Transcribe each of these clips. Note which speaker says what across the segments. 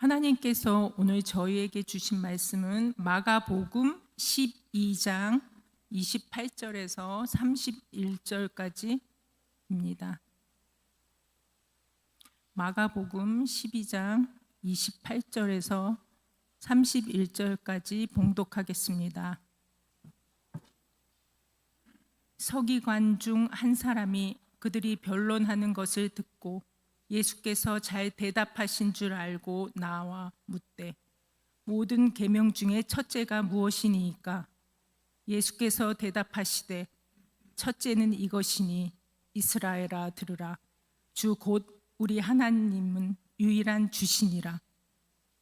Speaker 1: 하나님께서 오늘 저희에게 주신 말씀은 마가복음 12장 28절에서 31절까지입니다. 마가복음 12장 28절에서 31절까지 봉독하겠습니다. 서기관 중 한 사람이 그들이 변론하는 것을 듣고 예수께서 잘 대답하신 줄 알고 나와 묻되 모든 계명 중에 첫째가 무엇이니이까? 예수께서 대답하시되 첫째는 이것이니 이스라엘아 들으라. 주 곧 우리 하나님은 유일한 주시니라.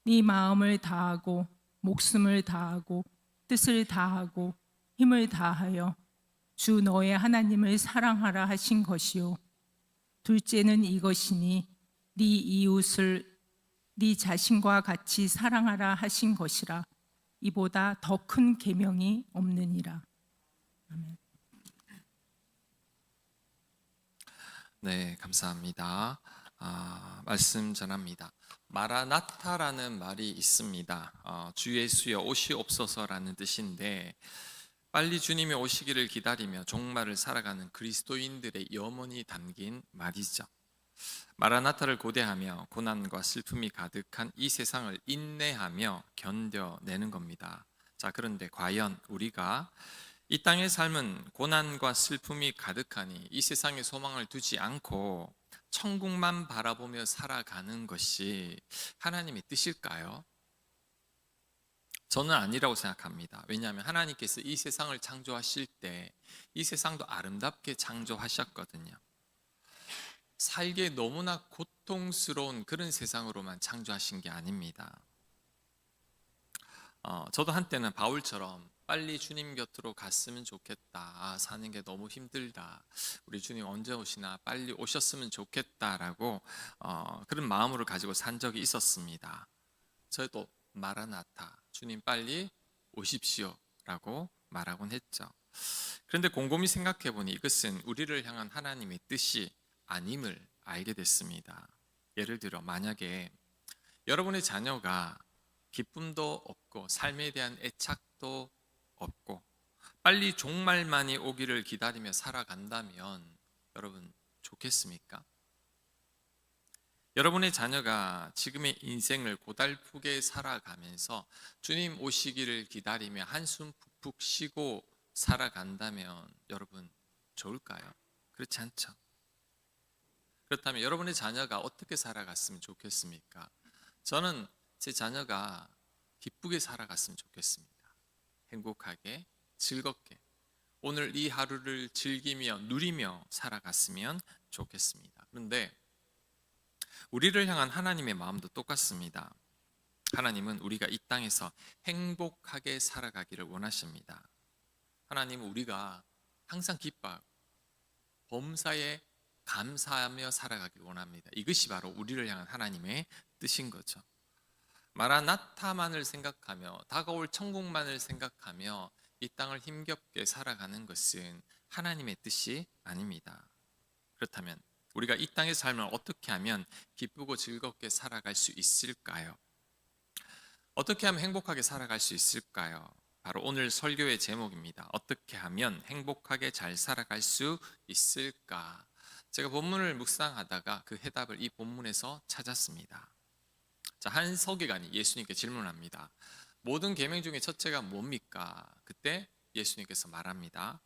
Speaker 1: 네 마음을 다하고 목숨을 다하고 뜻을 다하고 힘을 다하여 주 너의 하나님을 사랑하라 하신 것이요. 둘째는 이것이니 네 이웃을 네 자신과 같이 사랑하라 하신 것이라. 이보다 더 큰 계명이 없느니라. 아멘.
Speaker 2: 네, 감사합니다. 말씀 전합니다. 마라나타라는 말이 있습니다. 주 예수여 오시옵소서라는 뜻인데, 빨리 주님이 오시기를 기다리며 종말을 살아가는 그리스도인들의 염원이 담긴 말이죠. 마라나타를 고대하며 고난과 슬픔이 가득한 이 세상을 인내하며 견뎌내는 겁니다. 자, 그런데 과연 우리가 이 땅의 삶은 고난과 슬픔이 가득하니 이 세상에 소망을 두지 않고 천국만 바라보며 살아가는 것이 하나님의 뜻일까요? 저는 아니라고 생각합니다. 왜냐하면 하나님께서 이 세상을 창조하실 때 이 세상도 아름답게 창조하셨거든요. 살기에 너무나 고통스러운 그런 세상으로만 창조하신 게 아닙니다. 저도 한때는 바울처럼 빨리 주님 곁으로 갔으면 좋겠다. 사는 게 너무 힘들다. 우리 주님 언제 오시나 빨리 오셨으면 좋겠다라고 그런 마음으로 가지고 산 적이 있었습니다. 저도 마라나타, 주님 빨리 오십시오라고 말하곤 했죠. 그런데 곰곰이 생각해 보니 이것은 우리를 향한 하나님의 뜻이 아님을 알게 됐습니다. 예를 들어 만약에 여러분의 자녀가 기쁨도 없고 삶에 대한 애착도 없고 빨리 종말만이 오기를 기다리며 살아간다면 여러분 좋겠습니까? 여러분의 자녀가 지금의 인생을 고달프게 살아가면서 주님 오시기를 기다리며 한숨 푹푹 쉬고 살아간다면 여러분 좋을까요? 그렇지 않죠. 그렇다면 여러분의 자녀가 어떻게 살아갔으면 좋겠습니까? 저는 제 자녀가 기쁘게 살아갔으면 좋겠습니다. 행복하게, 즐겁게 오늘 이 하루를 즐기며 누리며 살아갔으면 좋겠습니다. 그런데 우리를 향한 하나님의 마음도 똑같습니다. 하나님은 우리가 이 땅에서 행복하게 살아가기를 원하십니다. 하나님은 우리가 항상 기뻐하고 범사에 감사하며 살아가길 원합니다. 이것이 바로 우리를 향한 하나님의 뜻인 거죠. 마라나타만을 생각하며 다가올 천국만을 생각하며 이 땅을 힘겹게 살아가는 것은 하나님의 뜻이 아닙니다. 그렇다면 우리가 이 땅의 삶을 어떻게 하면 기쁘고 즐겁게 살아갈 수 있을까요? 어떻게 하면 행복하게 살아갈 수 있을까요? 바로 오늘 설교의 제목입니다. 어떻게 하면 행복하게 잘 살아갈 수 있을까? 제가 본문을 묵상하다가 그 해답을 이 본문에서 찾았습니다. 자, 한 서기관이 예수님께 질문합니다. 모든 계명 중에 첫째가 뭡니까? 그때 예수님께서 말합니다.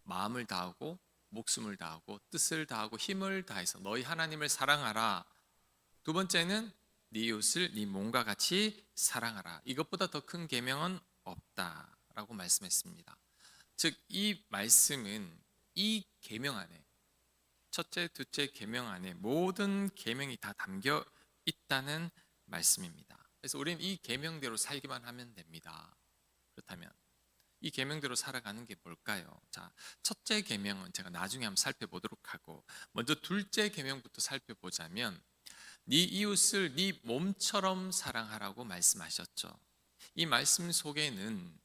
Speaker 2: 마음을 다하고 목숨을 다하고 뜻을 다하고 힘을 다해서 너희 하나님을 사랑하라. 두 번째는 네 이웃을 네 몸과 같이 사랑하라. 이것보다 더 큰 계명은 없다라고 말씀했습니다. 즉 이 말씀은 이 계명 안에 첫째, 둘째 계명 안에 모든 계명이 다 담겨 있다는 말씀입니다. 그래서 우리는 이 계명대로 살기만 하면 됩니다. 그렇다면 이 계명대로 살아가는 게 뭘까요? 자, 첫째 계명은 제가 나중에 한번 살펴보도록 하고 먼저 둘째 계명부터 살펴보자면 네 이웃을 네 몸처럼 사랑하라고 말씀하셨죠. 이 말씀 속에는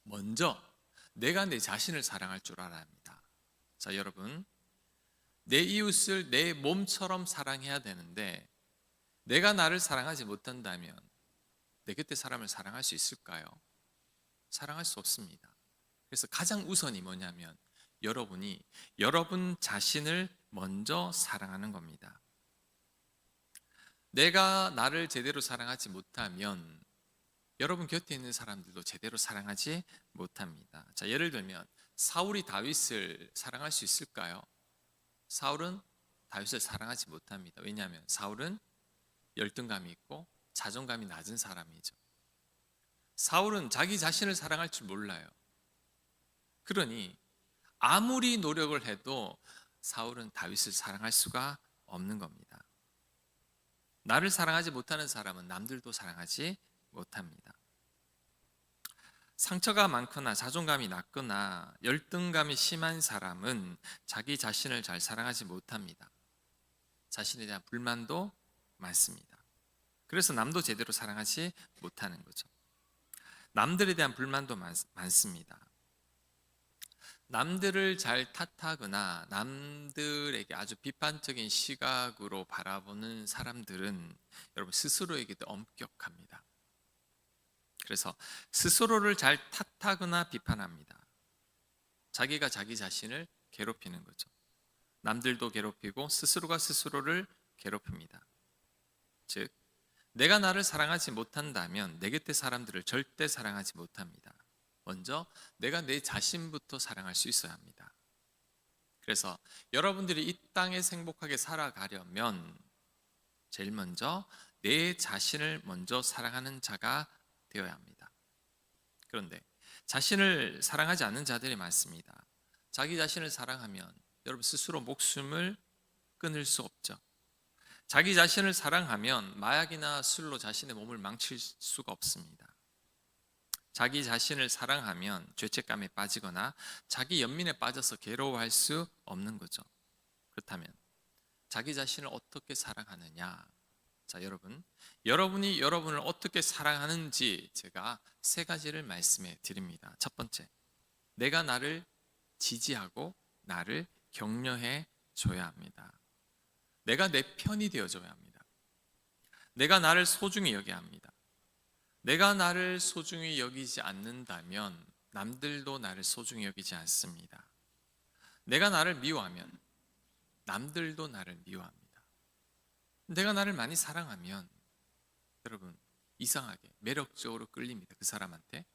Speaker 2: 먼저 내가 내 자신을 사랑할 줄 알아야 합니다. 자, 여러분, 내 이웃을 내 몸처럼 사랑해야 되는데 내가 나를 사랑하지 못한다면 내 곁에 사람을 사랑할 수 있을까요? 사랑할 수 없습니다. 그래서 가장 우선이 뭐냐면 여러분이 여러분 자신을 먼저 사랑하는 겁니다. 내가 나를 제대로 사랑하지 못하면 여러분 곁에 있는 사람들도 제대로 사랑하지 못합니다. 자, 예를 들면 사울이 다윗을 사랑할 수 있을까요? 사울은 다윗을 사랑하지 못합니다. 왜냐하면 사울은 열등감이 있고 자존감이 낮은 사람이죠. 사울은 자기 자신을 사랑할 줄 몰라요. 그러니 아무리 노력을 해도 사울은 다윗을 사랑할 수가 없는 겁니다. 나를 사랑하지 못하는 사람은 남들도 사랑하지 못합니다. 상처가 많거나 자존감이 낮거나 열등감이 심한 사람은 자기 자신을 잘 사랑하지 못합니다. 자신에 대한 불만도 많습니다. 그래서 남도 제대로 사랑하지 못하는 거죠. 남들에 대한 불만도 많습니다. 남들을 잘 탓하거나 남들에게 아주 비판적인 시각으로 바라보는 사람들은 여러분 스스로에게도 엄격합니다. 그래서 스스로를 잘 탓하거나 비판합니다. 자기가 자기 자신을 괴롭히는 거죠. 남들도 괴롭히고 스스로가 스스로를 괴롭힙니다. 즉, 내가 나를 사랑하지 못한다면 내 곁의 사람들을 절대 사랑하지 못합니다. 먼저 내가 내 자신부터 사랑할 수 있어야 합니다. 그래서 여러분들이 이 땅에서 행복하게 살아가려면 제일 먼저 내 자신을 먼저 사랑하는 자가 되어야 합니다. 그런데 자신을 사랑하지 않는 자들이 많습니다. 자기 자신을 사랑하면 여러분 스스로 목숨을 끊을 수 없죠. 자기 자신을 사랑하면 마약이나 술로 자신의 몸을 망칠 수가 없습니다. 자기 자신을 사랑하면 죄책감에 빠지거나 자기 연민에 빠져서 괴로워할 수 없는 거죠. 그렇다면 자기 자신을 어떻게 사랑하느냐? 자, 여러분이 여러분을 어떻게 사랑하는지 제가 세 가지를 말씀해 드립니다. 첫 번째, 내가 나를 지지하고 나를 격려해 줘야 합니다. 내가 내 편이 되어줘야 합니다. 내가 나를 소중히 여겨야 합니다. 내가 나를 소중히 여기지 않는다면 남들도 나를 소중히 여기지 않습니다. 내가 나를 미워하면 남들도 나를 미워합니다. 내가 나를 많이 사랑하면 여러분 이상하게 매력적으로 끌립니다. 그 사람한테.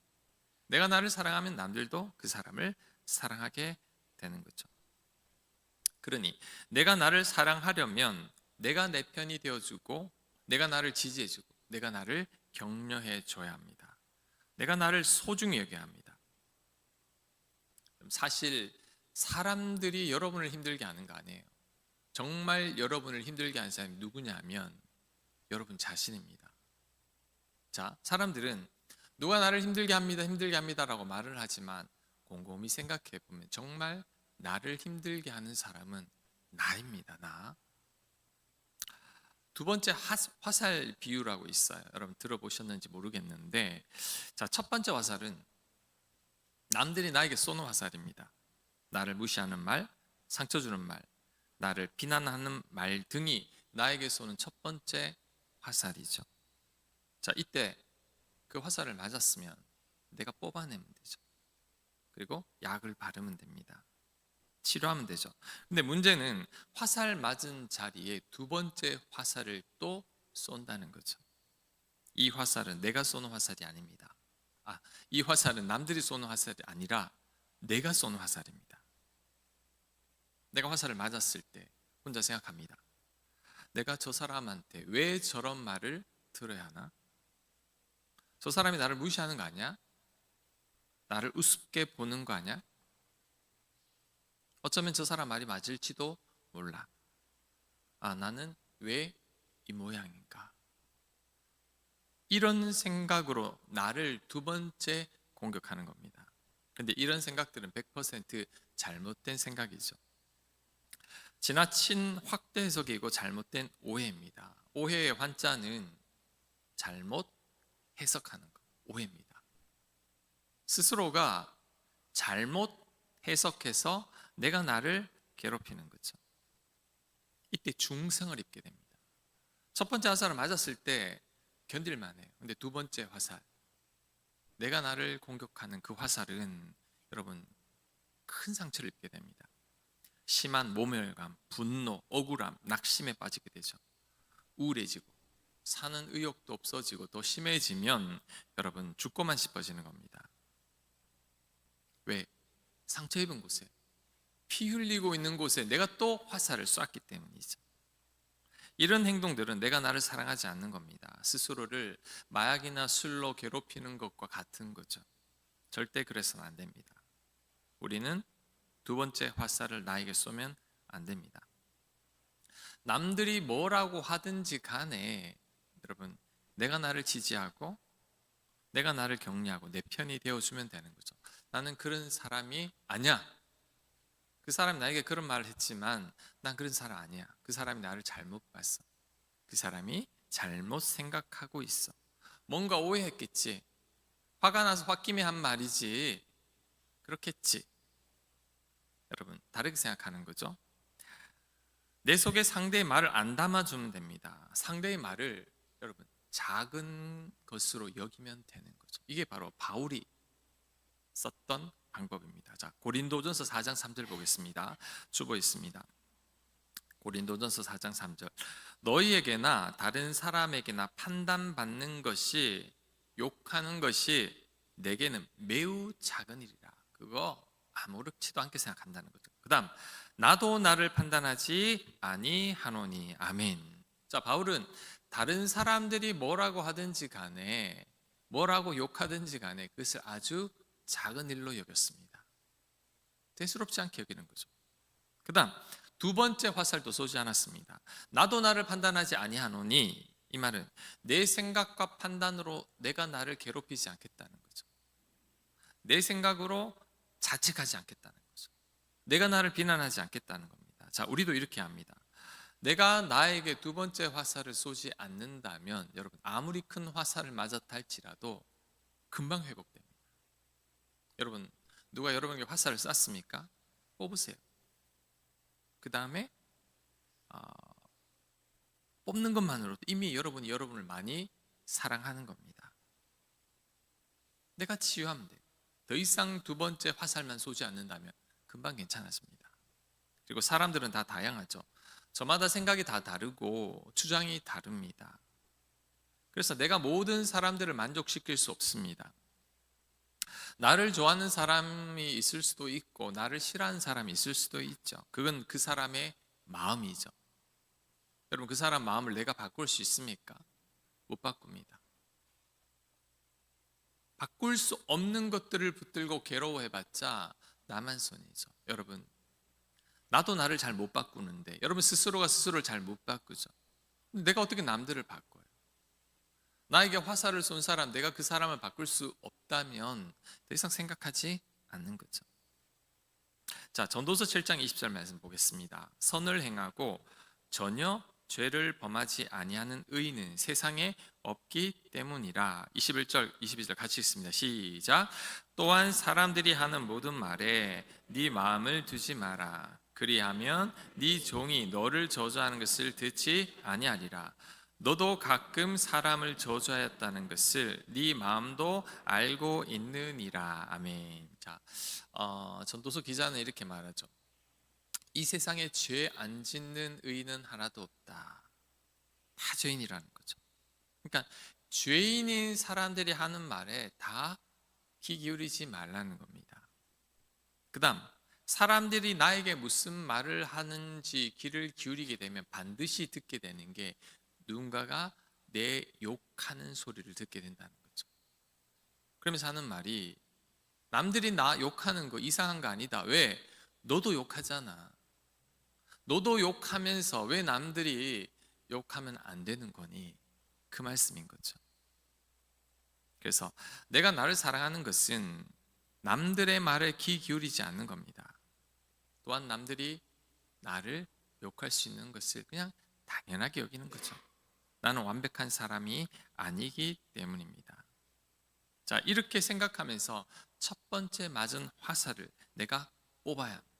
Speaker 2: 내가 나를 사랑하면 남들도 그 사람을 사랑하게 되는 거죠. 그러니 내가 나를 사랑하려면 내가 내 편이 되어주고 내가 나를 지지해주고 내가 나를 격려해 줘야 합니다. 내가 나를 소중히 여겨야 합니다. 사실 사람들이 여러분을 힘들게 하는 거 아니에요. 정말 여러분을 힘들게 하는 사람이 누구냐면 여러분 자신입니다. 자, 사람들은 누가 나를 힘들게 합니다라고 말을 하지만 곰곰이 생각해 보면 정말 나를 힘들게 하는 사람은 나입니다. 나. 두 번째 화살 비유라고 있어요. 여러분 들어보셨는지 모르겠는데, 자, 첫 번째 화살은 남들이 나에게 쏘는 화살입니다. 나를 무시하는 말, 상처 주는 말, 나를 비난하는 말 등이 나에게 쏘는 첫 번째 화살이죠. 자, 이때 그 화살을 맞았으면 내가 뽑아내면 되죠. 그리고 약을 바르면 됩니다. 치료하면 되죠. 근데 문제는 화살 맞은 자리에 두 번째 화살을 또 쏜다는 거죠. 이 화살은 내가 쏘는 화살이 아닙니다. 이 화살은 남들이 쏘는 화살이 아니라 내가 쏘는 화살입니다. 내가 화살을 맞았을 때 혼자 생각합니다. 내가 저 사람한테 왜 저런 말을 들어야 하나? 저 사람이 나를 무시하는 거 아니야? 나를 우습게 보는 거 아니야? 어쩌면 저 사람 말이 맞을지도 몰라. 나는 왜 이 모양인가? 이런 생각으로 나를 두 번째 공격하는 겁니다. 그런데 이런 생각들은 100% 잘못된 생각이죠. 지나친 확대 해석이고 잘못된 오해입니다. 오해의 환자는 잘못 해석하는 것, 오해입니다. 스스로가 잘못 해석해서 내가 나를 괴롭히는 거죠. 이때 중상을 입게 됩니다. 첫 번째 화살을 맞았을 때 견딜만 해요. 근데 두 번째 화살, 내가 나를 공격하는 그 화살은 여러분 큰 상처를 입게 됩니다. 심한 모멸감, 분노, 억울함, 낙심에 빠지게 되죠. 우울해지고 사는 의욕도 없어지고 더 심해지면 여러분 죽고만 싶어지는 겁니다. 왜? 상처 입은 곳에, 피 흘리고 있는 곳에 내가 또 화살을 쐈기 때문이죠. 이런 행동들은 내가 나를 사랑하지 않는 겁니다. 스스로를 마약이나 술로 괴롭히는 것과 같은 거죠. 절대 그래서는 안 됩니다. 우리는 두 번째 화살을 나에게 쏘면 안 됩니다. 남들이 뭐라고 하든지 간에 여러분, 내가 나를 지지하고 내가 나를 격려하고 내 편이 되어주면 되는 거죠. 나는 그런 사람이 아니야. 그 사람이 나에게 그런 말을 했지만 난 그런 사람 아니야. 그 사람이 나를 잘못 봤어. 그 사람이 잘못 생각하고 있어. 뭔가 오해했겠지. 화가 나서 홧김에 한 말이지. 그렇겠지. 여러분, 다르게 생각하는 거죠. 내 속에 상대의 말을 안 담아주면 됩니다. 상대의 말을 여러분 작은 것으로 여기면 되는 거죠. 이게 바로 바울이 썼던 방법입니다. 자, 고린도전서 4장 3절 보겠습니다. 주보 있습니다. 고린도전서 4장 3절. 너희에게나 다른 사람에게나 판단받는 것이, 욕하는 것이 내게는 매우 작은 일이라. 그거 아무렇지도 않게 생각한다는 거죠. 그 다음, 나도 나를 판단하지 아니하노니. 아멘. 자, 바울은 다른 사람들이 뭐라고 하든지 간에, 뭐라고 욕하든지 간에 그것을 아주 작은 일로 여겼습니다. 대수롭지 않게 여기는 거죠. 그 다음, 두 번째 화살도 쏘지 않았습니다. 나도 나를 판단하지 아니하노니. 이 말은 내 생각과 판단으로 내가 나를 괴롭히지 않겠다는 거죠. 내 생각으로 자책하지 않겠다는 거죠. 내가 나를 비난하지 않겠다는 겁니다. 자, 우리도 이렇게 합니다. 내가 나에게 두 번째 화살을 쏘지 않는다면 여러분 아무리 큰 화살을 맞았다 할지라도 금방 회복됩니다. 여러분, 누가 여러분에게 화살을 쐈습니까? 뽑으세요. 그 다음에 뽑는 것만으로도 이미 여러분이 여러분을 많이 사랑하는 겁니다. 내가 치유하면 돼요. 더 이상 두 번째 화살만 쏘지 않는다면 금방 괜찮아집니다. 그리고 사람들은 다 다양하죠. 저마다 생각이 다 다르고 주장이 다릅니다. 그래서 내가 모든 사람들을 만족시킬 수 없습니다. 나를 좋아하는 사람이 있을 수도 있고 나를 싫어하는 사람이 있을 수도 있죠. 그건 그 사람의 마음이죠. 여러분, 그 사람 마음을 내가 바꿀 수 있습니까? 못 바꿉니다. 바꿀 수 없는 것들을 붙들고 괴로워해봤자 나만 손이죠. 여러분, 나도 나를 잘 못 바꾸는데 여러분 스스로가 스스로를 잘 못 바꾸죠. 내가 어떻게 남들을 바꿔요? 나에게 화살을 쏜 사람, 내가 그 사람을 바꿀 수 없다면 더 이상 생각하지 않는 거죠. 자, 전도서 7장 20절 말씀 보겠습니다. 선을 행하고 전혀 죄를 범하지 아니하는 의인은 세상에 없기 때문이라. 21절, 22절 같이 읽습니다. 시작. 또한 사람들이 하는 모든 말에 네 마음을 두지 마라. 그리하면 네 종이 너를 저주하는 것을 듣지 아니하리라. 너도 가끔 사람을 저주하였다는 것을 네 마음도 알고 있느니라. 아멘. 자, 전도서 기자는 이렇게 말하죠. 이 세상에 죄 안 짓는 의인은 하나도 없다. 다 죄인이라는 거죠. 그러니까 죄인인 사람들이 하는 말에 다 귀 기울이지 말라는 겁니다. 그 다음, 사람들이 나에게 무슨 말을 하는지 귀를 기울이게 되면 반드시 듣게 되는 게 누군가가 내 욕하는 소리를 듣게 된다는 거죠. 그러면서 하는 말이, 남들이 나 욕하는 거 이상한 거 아니다. 왜? 너도 욕하잖아. 너도 욕하면서 왜 남들이 욕하면 안 되는 거니? 그 말씀인 거죠. 그래서 내가 나를 사랑하는 것은 남들의 말에 귀 기울이지 않는 겁니다. 또한 남들이 나를 욕할 수 있는 것을 그냥 당연하게 여기는 거죠. 나는 완벽한 사람이 아니기 때문입니다. 자, 이렇게 생각하면서 첫 번째 맞은 화살을 내가 뽑아야 합니다.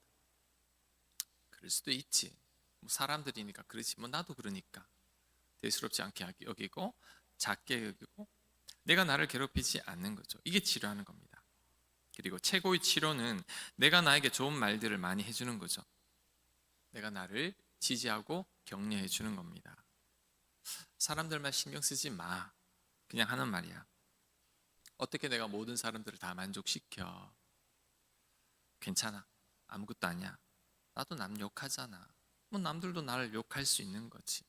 Speaker 2: 그럴 수도 있지. 뭐 사람들이니까 그렇지. 뭐 나도 그러니까. 대수롭지 않게 여기고 작게 여기고 내가 나를 괴롭히지 않는 거죠. 이게 치료하는 겁니다. 그리고 최고의 치료는 내가 나에게 좋은 말들을 많이 해주는 거죠. 내가 나를 지지하고 격려해 주는 겁니다. 사람들 말 신경 쓰지 마. 그냥 하는 말이야. 어떻게 내가 모든 사람들을 다 만족시켜? 괜찮아. 아무것도 아니야. 나도 남 욕하잖아. 뭐 남들도 나를 욕할 수 있는 거지.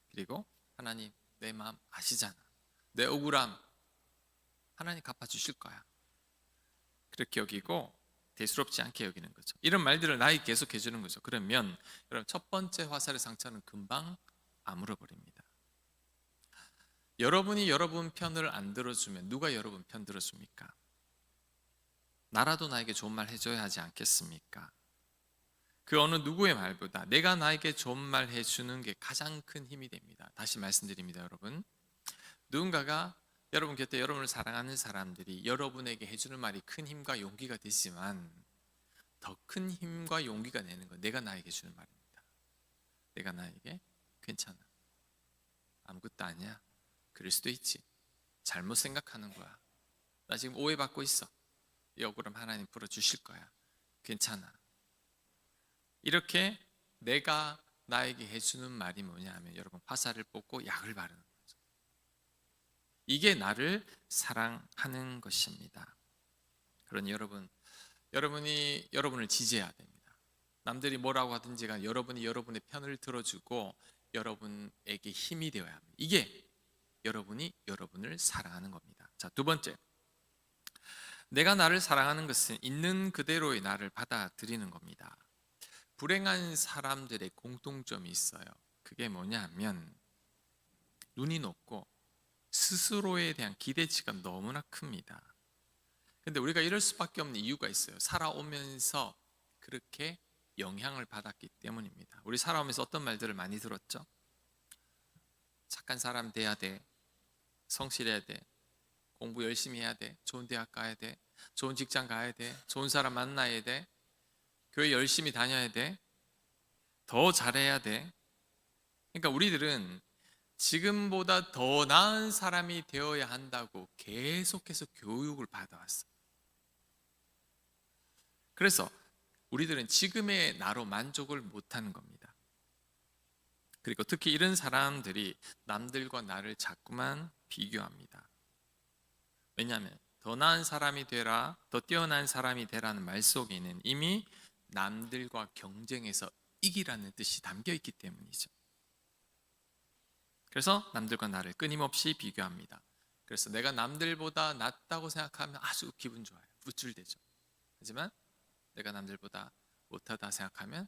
Speaker 2: 그리고 하나님 내 마음 아시잖아. 내 억울함 하나님 갚아주실 거야. 그렇게 여기고 대수롭지 않게 여기는 거죠. 이런 말들을 나에게 계속 해주는 거죠. 그러면 여러분 첫 번째 화살의 상처는 금방 아물어버립니다. 여러분이 여러분 편을 안 들어주면 누가 여러분 편 들어줍니까? 나라도 나에게 좋은 말 해줘야 하지 않겠습니까? 그 어느 누구의 말보다 내가 나에게 좋은 말 해주는 게 가장 큰 힘이 됩니다. 다시 말씀드립니다, 여러분. 누군가가 여러분 곁에 여러분을 사랑하는 사람들이 여러분에게 해주는 말이 큰 힘과 용기가 되지만 더 큰 힘과 용기가 되는 건 내가 나에게 주는 말입니다. 내가 나에게 괜찮아. 아무것도 아니야. 그럴 수도 있지. 잘못 생각하는 거야. 나 지금 오해받고 있어. 이 억울함 하나님 풀어주실 거야. 괜찮아. 이렇게 내가 나에게 해주는 말이 뭐냐 하면 여러분 화살을 뽑고 약을 바르는 거죠. 이게 나를 사랑하는 것입니다. 그러니 여러분이 여러분을 지지해야 됩니다. 남들이 뭐라고 하든지 간 여러분이 여러분의 편을 들어주고 여러분에게 힘이 되어야 합니다. 이게 여러분이 여러분을 사랑하는 겁니다. 자, 두 번째. 내가 나를 사랑하는 것은 있는 그대로의 나를 받아들이는 겁니다. 불행한 사람들의 공통점이 있어요. 그게 뭐냐 하면 눈이 높고 스스로에 대한 기대치가 너무나 큽니다. 근데 우리가 이럴 수밖에 없는 이유가 있어요. 살아오면서 그렇게 영향을 받았기 때문입니다. 우리 살아오면서 어떤 말들을 많이 들었죠? 착한 사람 돼야 돼. 성실해야 돼. 공부 열심히 해야 돼. 좋은 대학 가야 돼. 좋은 직장 가야 돼. 좋은 사람 만나야 돼. 교회 열심히 다녀야 돼. 더 잘해야 돼. 그러니까 우리들은 지금보다 더 나은 사람이 되어야 한다고 계속해서 교육을 받아왔어요. 그래서 우리들은 지금의 나로 만족을 못하는 겁니다. 그리고 특히 이런 사람들이 남들과 나를 자꾸만 비교합니다. 왜냐하면 더 나은 사람이 되라, 더 뛰어난 사람이 되라는 말 속에는 이미 남들과 경쟁해서 이기라는 뜻이 담겨 있기 때문이죠. 그래서 남들과 나를 끊임없이 비교합니다. 그래서 내가 남들보다 낫다고 생각하면 아주 기분 좋아요. 우쭐대죠. 하지만 내가 남들보다 못하다 생각하면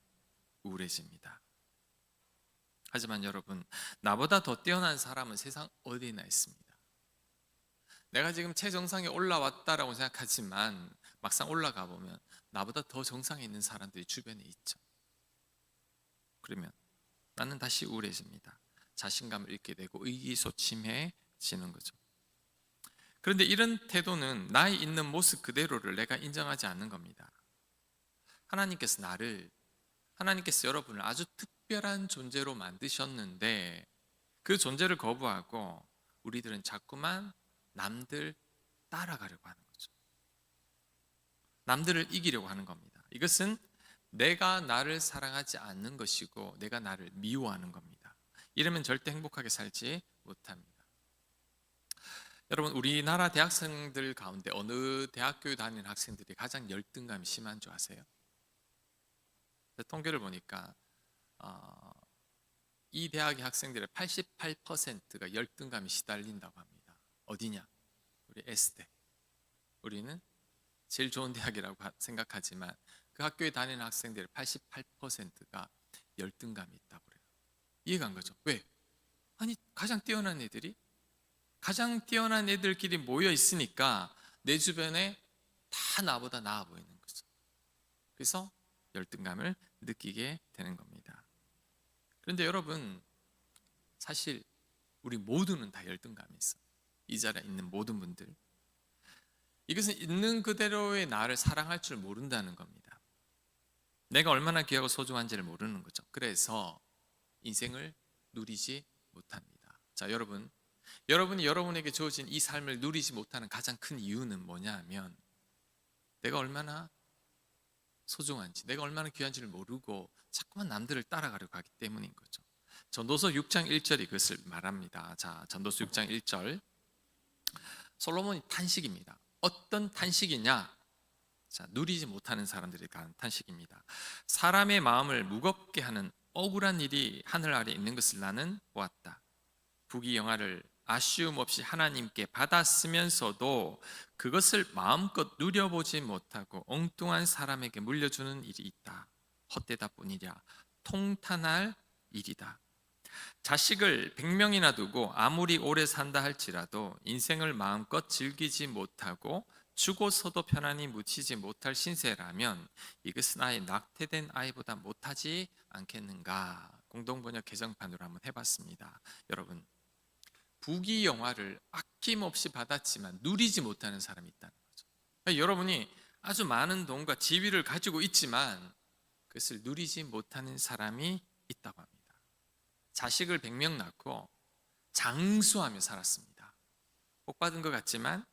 Speaker 2: 우울해집니다. 하지만 여러분, 나보다 더 뛰어난 사람은 세상 어디나 있습니다. 내가 지금 최정상에 올라왔다라고 생각하지만 막상 올라가 보면 나보다 더 정상에 있는 사람들이 주변에 있죠. 그러면 나는 다시 우울해집니다. 자신감을 잃게 되고 의기소침해지는 거죠. 그런데 이런 태도는 나의 있는 모습 그대로를 내가 인정하지 않는 겁니다. 하나님께서 여러분을 아주 특별한 존재로 만드셨는데 그 존재를 거부하고 우리들은 자꾸만 남들 따라가려고 하는 거죠. 남들을 이기려고 하는 겁니다. 이것은 내가 나를 사랑하지 않는 것이고 내가 나를 미워하는 겁니다. 이러면 절대 행복하게 살지 못합니다. 여러분, 우리나라 대학생들 가운데 어느 대학교에 다니는 학생들이 가장 열등감이 심한 줄 아세요? 통계를 보니까 이 대학의 학생들의 88%가 열등감이 시달린다고 합니다. 어디냐? 우리 S대. 우리는 제일 좋은 대학이라고 생각하지만 그 학교에 다니는 학생들의 88%가 열등감이 있다고 그래요. 이해가 안 가죠? 왜? 아니, 가장 뛰어난 애들끼리 모여 있으니까 내 주변에 다 나보다 나아 보이는 거죠. 그래서 열등감을 느끼게 되는 겁니다. 그런데 여러분, 사실 우리 모두는 다 열등감이 있어요. 이 자리에 있는 모든 분들. 이것은 있는 그대로의 나를 사랑할 줄 모른다는 겁니다. 내가 얼마나 귀하고 소중한지를 모르는 거죠. 그래서 인생을 누리지 못합니다. 자, 여러분이 여러분에게 주어진 이 삶을 누리지 못하는 가장 큰 이유는 뭐냐 하면 내가 얼마나 소중한지, 내가 얼마나 귀한지를 모르고 자꾸만 남들을 따라가려고 하기 때문인 거죠. 전도서 6장 1절이 그것을 말합니다. 자, 전도서 6장 1절. 솔로몬이 탄식입니다. 어떤 탄식이냐? 자, 누리지 못하는 사람들이 가는 탄식입니다. 사람의 마음을 무겁게 하는 억울한 일이 하늘 아래 있는 것을 나는 보았다. 부귀영화를 아쉬움 없이 하나님께 받았으면서도 그것을 마음껏 누려보지 못하고 엉뚱한 사람에게 물려주는 일이 있다. 헛되다 뿐이랴. 통탄할 일이다. 자식을 100명이나 두고 아무리 오래 산다 할지라도 인생을 마음껏 즐기지 못하고 죽어서도 편안히 묻히지 못할 신세라면 이것은 아예 낙태된 아이보다 못하지 않겠는가. 공동번역 개정판으로 한번 해봤습니다. 여러분, 부귀영화를 아낌없이 받았지만 누리지 못하는 사람이 있다는 거죠. 그러니까 여러분이 아주 많은 돈과 지위를 가지고 있지만 그것을 누리지 못하는 사람이 있다고 합니다. 자식을 100명 낳고 장수하며 살았습니다. 복 받은 것 같지만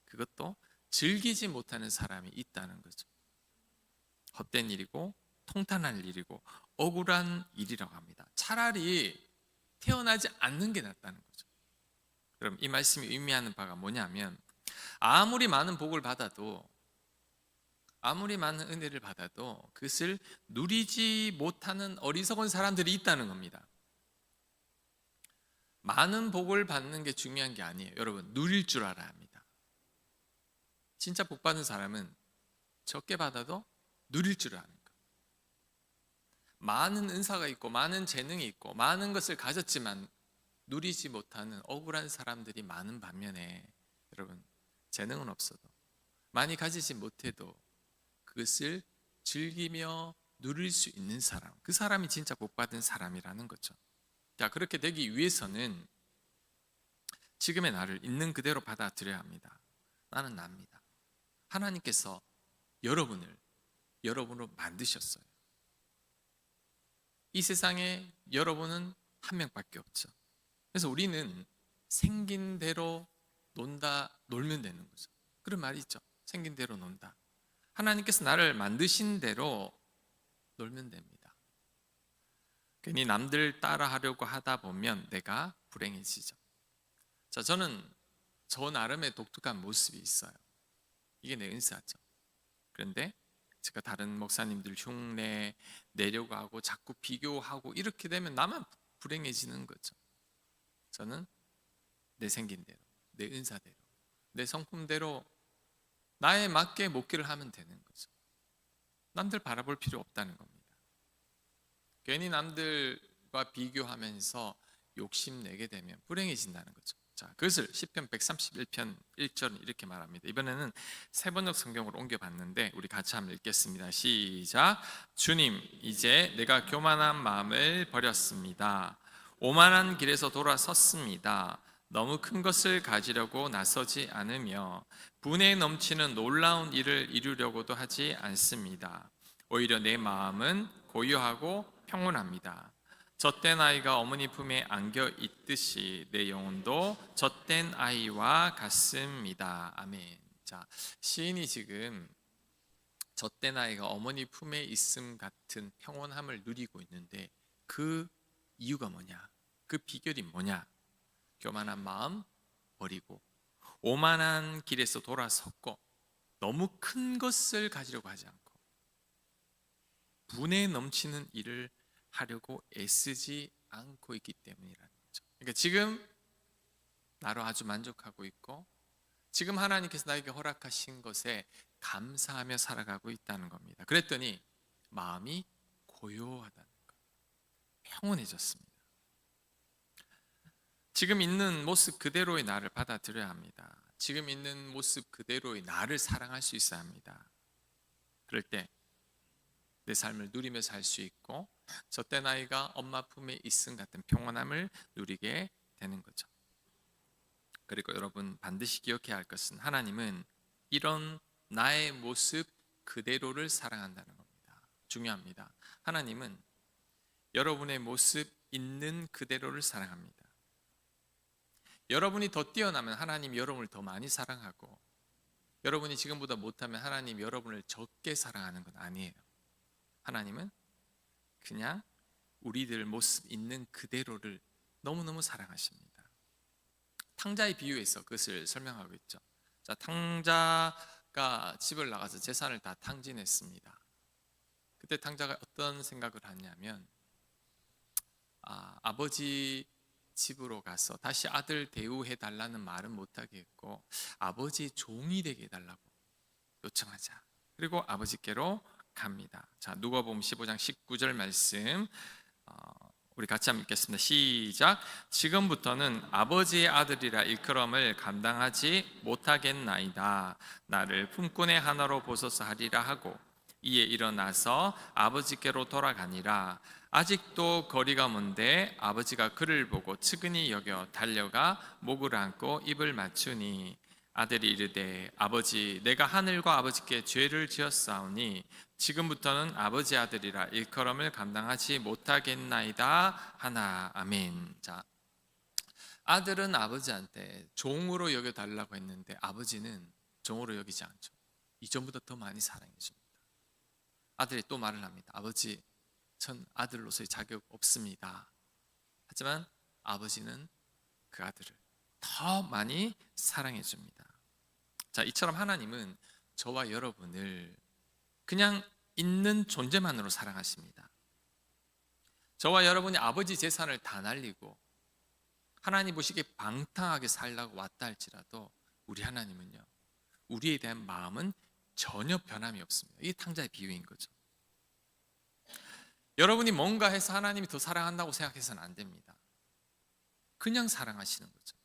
Speaker 2: 그것도 즐기지 못하는 사람이 있다는 거죠. 헛된 일이고 통탄할 일이고 억울한 일이라고 합니다. 차라리 태어나지 않는 게 낫다는 거죠. 그럼 이 말씀이 의미하는 바가 뭐냐면 아무리 많은 복을 받아도, 아무리 많은 은혜를 받아도 그것을 누리지 못하는 어리석은 사람들이 있다는 겁니다. 많은 복을 받는 게 중요한 게 아니에요. 여러분, 누릴 줄 알아야 합니다. 진짜 복 받는 사람은 적게 받아도 누릴 줄 아는 거. 많은 은사가 있고 많은 재능이 있고 많은 것을 가졌지만 누리지 못하는 억울한 사람들이 많은 반면에 여러분, 재능은 없어도 많이 가지지 못해도 그것을 즐기며 누릴 수 있는 사람, 그 사람이 진짜 복 받은 사람이라는 거죠. 자, 그렇게 되기 위해서는 지금의 나를 있는 그대로 받아들여야 합니다. 나는 납니다. 하나님께서 여러분으로 만드셨어요. 이 세상에 여러분은 한 명밖에 없죠. 그래서 우리는 생긴 대로 놀면 되는 거죠. 그런 말이 있죠. 생긴 대로 논다. 하나님께서 나를 만드신 대로 놀면 됩니다. 괜히 남들 따라하려고 하다 보면 내가 불행해지죠. 자, 저는 저 나름의 독특한 모습이 있어요. 이게 내 은사죠. 그런데 제가 다른 목사님들 흉내 내려고 하고 자꾸 비교하고 이렇게 되면 나만 불행해지는 거죠. 저는 내 생긴 대로, 내 은사대로, 내 성품대로 나에 맞게 목회를 하면 되는 거죠. 남들 바라볼 필요 없다는 겁니다. 괜히 남들과 비교하면서 욕심내게 되면 불행해진다는 거죠. 자, 그것을 시편 131편 1절은 이렇게 말합니다. 이번에는 세번역 성경으로 옮겨봤는데 우리 같이 한번 읽겠습니다. 시작. 주님, 이제 내가 교만한 마음을 버렸습니다. 오만한 길에서 돌아섰습니다. 너무 큰 것을 가지려고 나서지 않으며 분에 넘치는 놀라운 일을 이루려고도 하지 않습니다. 오히려 내 마음은 고요하고 평온합니다. 젖된 아이가 어머니 품에 안겨 있듯이 내 영혼도 젖된 아이와 같습니다. 아멘. 자, 시인이 지금 젖된 아이가 어머니 품에 있음 같은 평온함을 누리고 있는데 그 이유가 뭐냐? 그 비결이 뭐냐? 교만한 마음 버리고 오만한 길에서 돌아섰고 너무 큰 것을 가지려고 하지 않고 분에 넘치는 일을 하려고 애쓰지 않고 있기 때문이라는 거죠. 그러니까 지금 나로 아주 만족하고 있고 지금 하나님께서 나에게 허락하신 것에 감사하며 살아가고 있다는 겁니다. 그랬더니 마음이 고요하다는 거예요. 평온해졌습니다. 지금 있는 모습 그대로의 나를 받아들여야 합니다. 지금 있는 모습 그대로의 나를 사랑할 수 있어야 합니다. 그럴 때 내 삶을 누리며 살 수 있고 젖된 아이가 엄마 품에 있음 같은 평온함을 누리게 되는 거죠. 그리고 여러분 반드시 기억해야 할 것은 하나님은 이런 나의 모습 그대로를 사랑한다는 겁니다. 중요합니다. 하나님은 여러분의 모습 있는 그대로를 사랑합니다. 여러분이 더 뛰어나면 하나님 여러분을 더 많이 사랑하고, 여러분이 지금보다 못하면 하나님 여러분을 적게 사랑하는 건 아니에요. 하나님은 그냥 우리들 모습 있는 그대로를 너무너무 사랑하십니다. 탕자의 비유에서 그것을 설명하고 있죠. 자, 탕자가 집을 나가서 재산을 다 탕진했습니다. 그때 탕자가 어떤 생각을 하냐면, 아버지 집으로 가서 다시 아들 대우해 달라는 말은 못하겠고 아버지 종이 되게 해달라고 요청하자. 그리고 아버지께로 갑니다. 자, 누가복음 15장 19절 말씀 우리 같이 한번 읽겠습니다. 시작. 지금부터는 아버지의 아들이라 일컬음을 감당하지 못하겠나이다. 나를 품꾼의 하나로 보소서 하리라 하고 이에 일어나서 아버지께로 돌아가니라. 아직도 거리가 먼데 아버지가 그를 보고 측은히 여겨 달려가 목을 안고 입을 맞추니 아들이 이르되 아버지 내가 하늘과 아버지께 죄를 지었사오니 지금부터는 아버지 아들이라 일컬음을 감당하지 못하겠나이다 하나. 아멘. 자, 아들은 아버지한테 종으로 여겨 달라고 했는데 아버지는 종으로 여기지 않죠. 이전보다 더 많이 사랑해 줍니다. 아들이 또 말을 합니다. 아버지, 전 아들로서의 자격 없습니다. 하지만 아버지는 그 아들을 더 많이 사랑해 줍니다. 자, 이처럼 하나님은 저와 여러분을 그냥 있는 존재만으로 사랑하십니다. 저와 여러분이 아버지 재산을 다 날리고 하나님 보시기에 방탕하게 살라고 왔다 할지라도 우리 하나님은요, 우리에 대한 마음은 전혀 변함이 없습니다. 이게 탕자의 비유인 거죠. 여러분이 뭔가 해서 하나님이 더 사랑한다고 생각해서는 안 됩니다. 그냥 사랑하시는 거죠.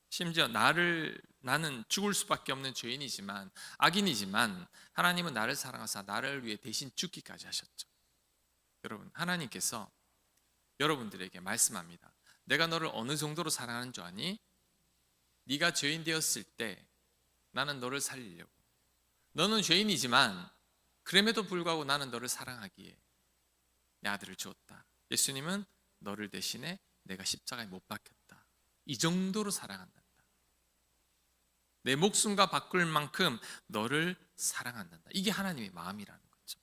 Speaker 2: 심지어 나는 죽을 수밖에 없는 죄인이지만, 악인이지만 하나님은 나를 사랑하사 나를 위해 대신 죽기까지 하셨죠. 여러분, 하나님께서 여러분들에게 말씀합니다. 내가 너를 어느 정도로 사랑하는 줄 아니? 네가 죄인 되었을 때 나는 너를 살리려고, 너는 죄인이지만 그럼에도 불구하고 나는 너를 사랑하기에 내 아들을 주었다. 예수님은 너를 대신에 내가 십자가에 못 박혔다. 이 정도로 사랑한단다. 내 목숨과 바꿀 만큼 너를 사랑한단다. 이게 하나님의 마음이라는 거죠.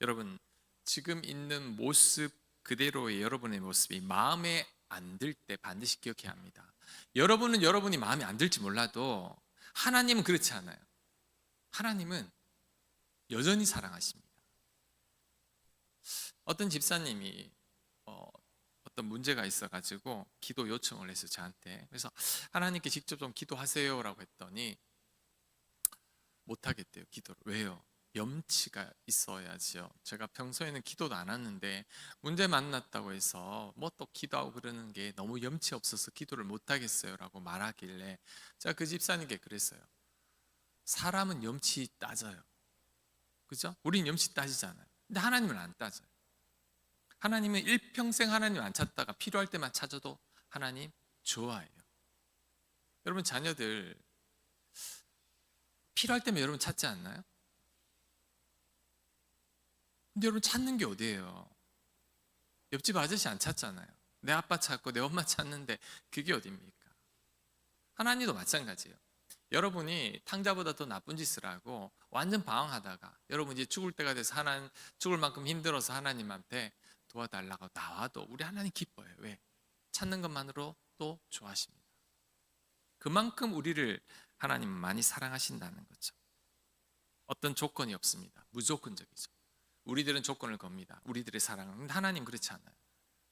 Speaker 2: 여러분, 지금 있는 모습 그대로의 여러분의 모습이 마음에 안 들 때 반드시 기억해야 합니다. 여러분은 여러분이 마음에 안 들지 몰라도 하나님은 그렇지 않아요. 하나님은 여전히 사랑하십니다. 어떤 집사님이 어떤 문제가 있어가지고 기도 요청을 해서 저한테, 그래서 하나님께 직접 좀 기도하세요라고 했더니 못하겠대요, 기도를. 왜요? 염치가 있어야지요. 제가 평소에는 기도도 안 하는데 문제 만났다고 해서 뭐 또 기도하고 그러는 게 너무 염치 없어서 기도를 못하겠어요라고 말하길래 제가 그 집사님께 그랬어요. 사람은 염치 따져요. 그죠? 우린 염치 따지잖아요. 근데 하나님은 안 따져요. 하나님은 일평생 하나님 안 찾다가 필요할 때만 찾아도 하나님 좋아해요. 여러분, 자녀들 필요할 때면 여러분 찾지 않나요? 근데 여러분 찾는 게 어디예요? 옆집 아저씨 안 찾잖아요. 내 아빠 찾고 내 엄마 찾는데 그게 어딥니까? 하나님도 마찬가지예요. 여러분이 탕자보다 더 나쁜 짓을 하고 완전 방황하다가 여러분 이제 죽을 때가 돼서 죽을 만큼 힘들어서 하나님한테 도와달라고 나와도 우리 하나님 기뻐요. 왜? 찾는 것만으로 또 좋아하십니다. 그만큼 우리를 하나님은 많이 사랑하신다는 거죠. 어떤 조건이 없습니다. 무조건적이죠. 우리들은 조건을 겁니다. 우리들의 사랑은. 근데 하나님 그렇지 않아요.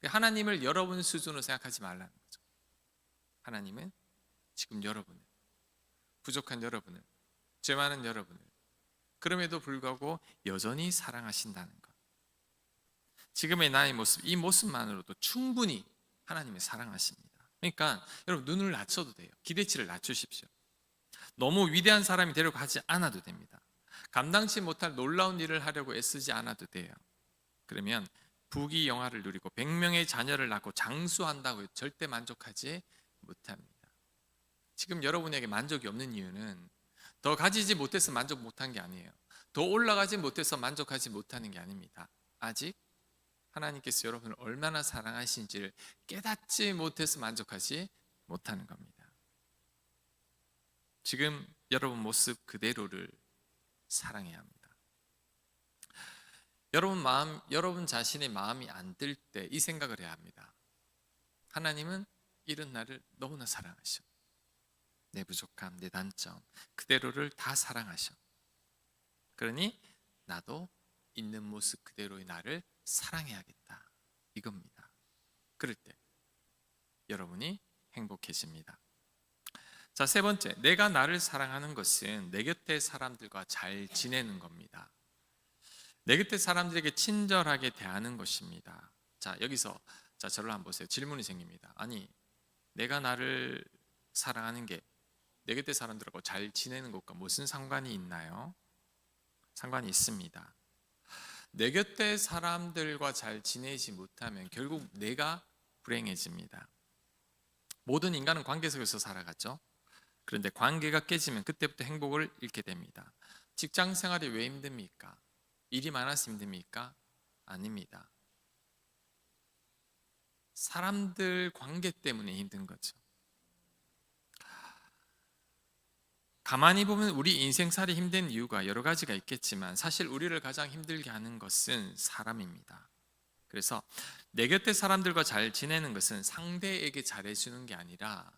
Speaker 2: 하나님을 여러분 수준으로 생각하지 말라는 거죠. 하나님은 지금 여러분을, 부족한 여러분을, 죄 많은 여러분을, 그럼에도 불구하고 여전히 사랑하신다는 것. 지금의 나의 모습, 이 모습만으로도 충분히 하나님을 사랑하십니다. 그러니까 여러분, 눈을 낮춰도 돼요. 기대치를 낮추십시오. 너무 위대한 사람이 되려고 하지 않아도 됩니다. 감당치 못할 놀라운 일을 하려고 애쓰지 않아도 돼요. 그러면 부귀영화를 누리고 100명의 자녀를 낳고 장수한다고 절대 만족하지 못합니다. 지금 여러분에게 만족이 없는 이유는 더 가지지 못해서 만족 못한 게 아니에요. 더 올라가지 못해서 만족하지 못하는 게 아닙니다. 아직 하나님께서 여러분을 얼마나 사랑하신지를 깨닫지 못해서 만족하지 못하는 겁니다. 지금 여러분 모습 그대로를 사랑해야 합니다. 여러분 자신의 마음이 안 들 때 이 생각을 해야 합니다. 하나님은 이런 나를 너무나 사랑하셔. 내 부족함, 내 단점 그대로를 다 사랑하셔. 그러니 나도 있는 모습 그대로의 나를 사랑해야겠다, 이겁니다. 그럴 때 여러분이 행복해집니다. 자, 세 번째, 내가 나를 사랑하는 것은 내 곁의 사람들과 잘 지내는 겁니다. 내 곁의 사람들에게 친절하게 대하는 것입니다. 자, 여기서 저를 한번 보세요. 질문이 생깁니다. 아니, 내가 나를 사랑하는 게 내 곁의 사람들하고 잘 지내는 것과 무슨 상관이 있나요? 상관이 있습니다. 내 곁의 사람들과 잘 지내지 못하면 결국 내가 불행해집니다. 모든 인간은 관계 속에서 살아가죠. 그런데 관계가 깨지면 그때부터 행복을 잃게 됩니다. 직장 생활이 왜 힘듭니까? 일이 많아서 힘듭니까? 아닙니다. 사람들 관계 때문에 힘든 거죠. 가만히 보면 우리 인생살이 힘든 이유가 여러 가지가 있겠지만 사실 우리를 가장 힘들게 하는 것은 사람입니다. 그래서 내 곁에 사람들과 잘 지내는 것은 상대에게 잘해주는 게 아니라,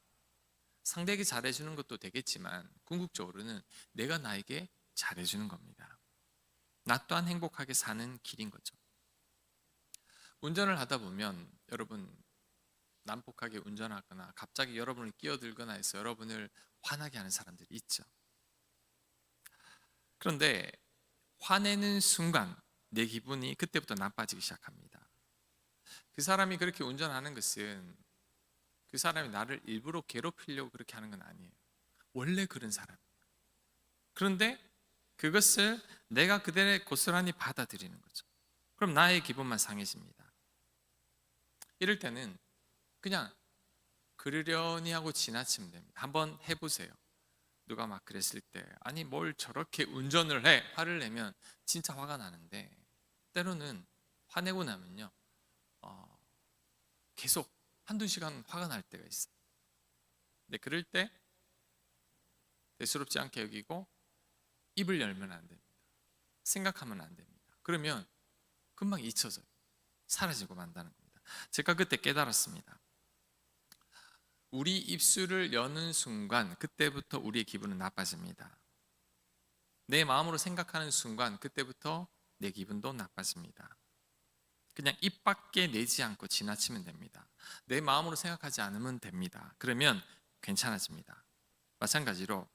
Speaker 2: 상대에게 잘해주는 것도 되겠지만 궁극적으로는 내가 나에게 잘해주는 겁니다. 나 또한 행복하게 사는 길인 거죠. 운전을 하다 보면 여러분 난폭하게 운전하거나 갑자기 여러분을 끼어들거나 해서 여러분을 화나게 하는 사람들이 있죠. 그런데 화내는 순간 내 기분이 그때부터 나빠지기 시작합니다. 그 사람이 그렇게 운전하는 것은 그 사람이 나를 일부러 괴롭히려고 그렇게 하는 건 아니에요. 원래 그런 사람. 그런데 그것을 내가 그대로 고스란히 받아들이는 거죠. 그럼 나의 기분만 상해집니다. 이럴 때는 그냥 그러려니 하고 지나치면 됩니다. 한번 해보세요. 누가 막 그랬을 때 아니 뭘 저렇게 운전을 해, 화를 내면 진짜 화가 나는데 때로는 화내고 나면요 계속 한두 시간 화가 날 때가 있어요. 근데 그럴 때 대수롭지 않게 여기고 입을 열면 안 됩니다. 생각하면 안 됩니다. 그러면 금방 잊혀져요. 사라지고 만다는 겁니다. 제가 그때 깨달았습니다. 우리 입술을 여는 순간 그때부터 우리의 기분은 나빠집니다. 내 마음으로 생각하는 순간 그때부터 내 기분도 나빠집니다. 그냥 입 밖에 내지 않고 지나치면 됩니다. 내 마음으로 생각하지 않으면 됩니다. 그러면 괜찮아집니다. 마찬가지로